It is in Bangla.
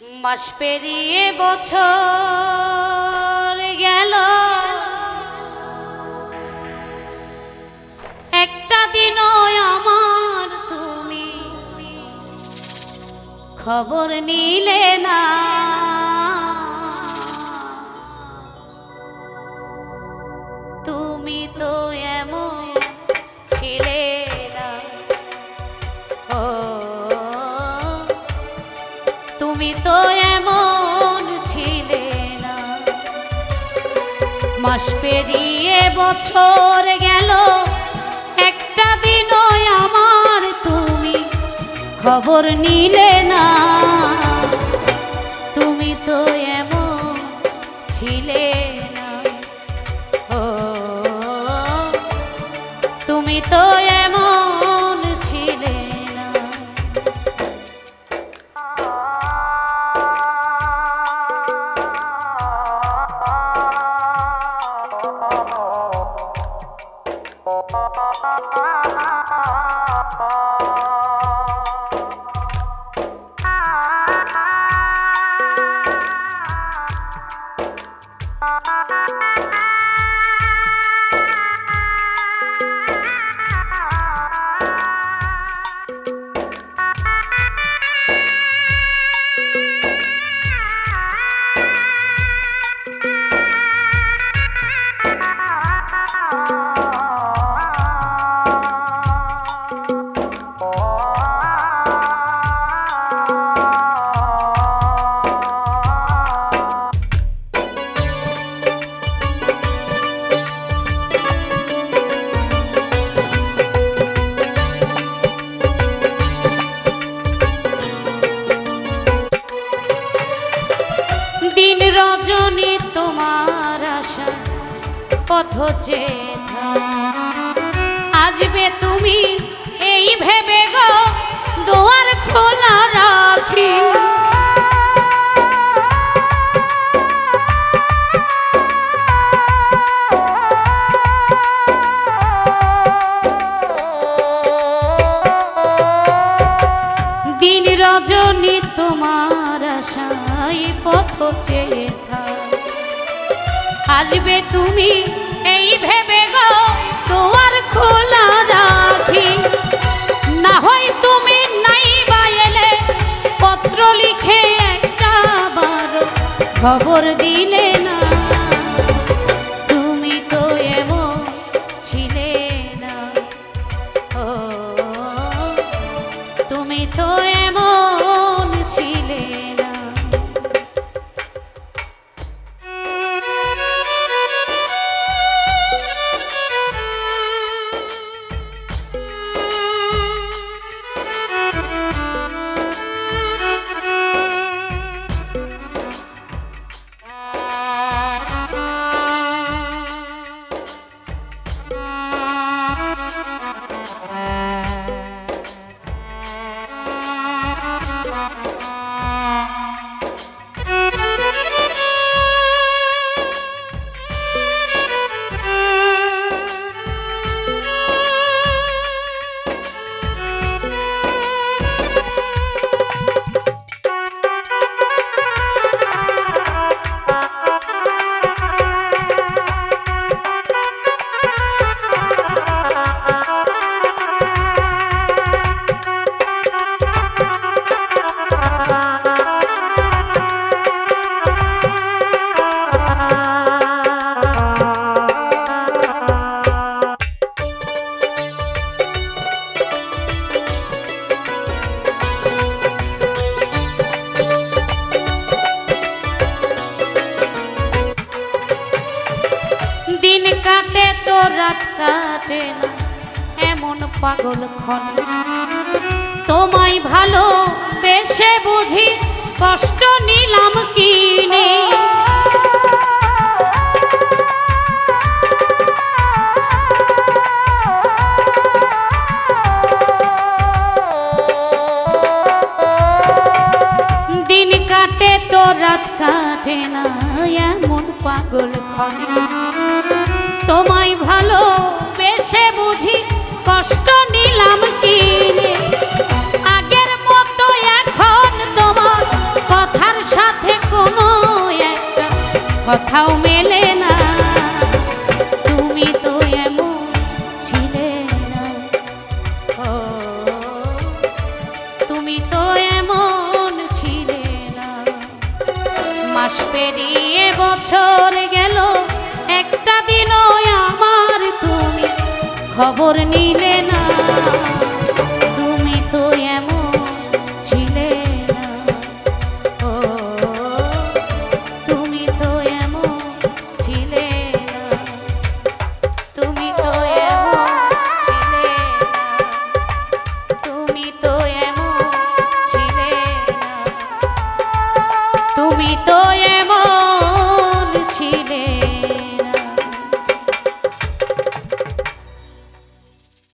মাস পেরিয়ে বছর গেল, একটা দিনও আমার তুমি খবর নিলে না। তুমি তো এমন ছিলে না, ও তুমি তো এমন ছিলে না। মাস পেরিয়ে বছর গেল, একটা দিনও আমার তুমি খবর নিলে না। তুমি তো এমন ছিলে না, ও তুমি তো এমন ছিলে না। দিন রজনী তোমার আশা পথ চেয়ে আসবে তুমি, এই ভেবে গো দুয়ার খোলা রাখি। দিন রজনী তোমার আশায় পথ চেয়ে আসবে তুমি, এই ভেবে গো দুয়ার খোলা রাখি। না হয় তুমি নাই বা এলে, পত্র লিখে একটা বার খবর দিলে না। তুমি তো এমন ছিলে না, ও তুমি তো এমন ছিলে না। দিন কাটে তো রাত কাটে না, এমন পাগল ক্ষণে তোমায় ভালো বেশে বুঝি কষ্ট নিলাম কিনে। দিন কাটে তো রাত কাটে না, এমন পাগল ক্ষণে তোমায় ভালো বেশে বুঝি কষ্ট নিলাম কিনে। আগের মতো এখন তোমার কথার কথাও মেলে না। তুমি তো এমন ছিলে না, ও তুমি তো এমন ছিলে না। মাস পেরিয়ে বছর গেল, একটা দিনও আমার তুমি খবর নিলে না।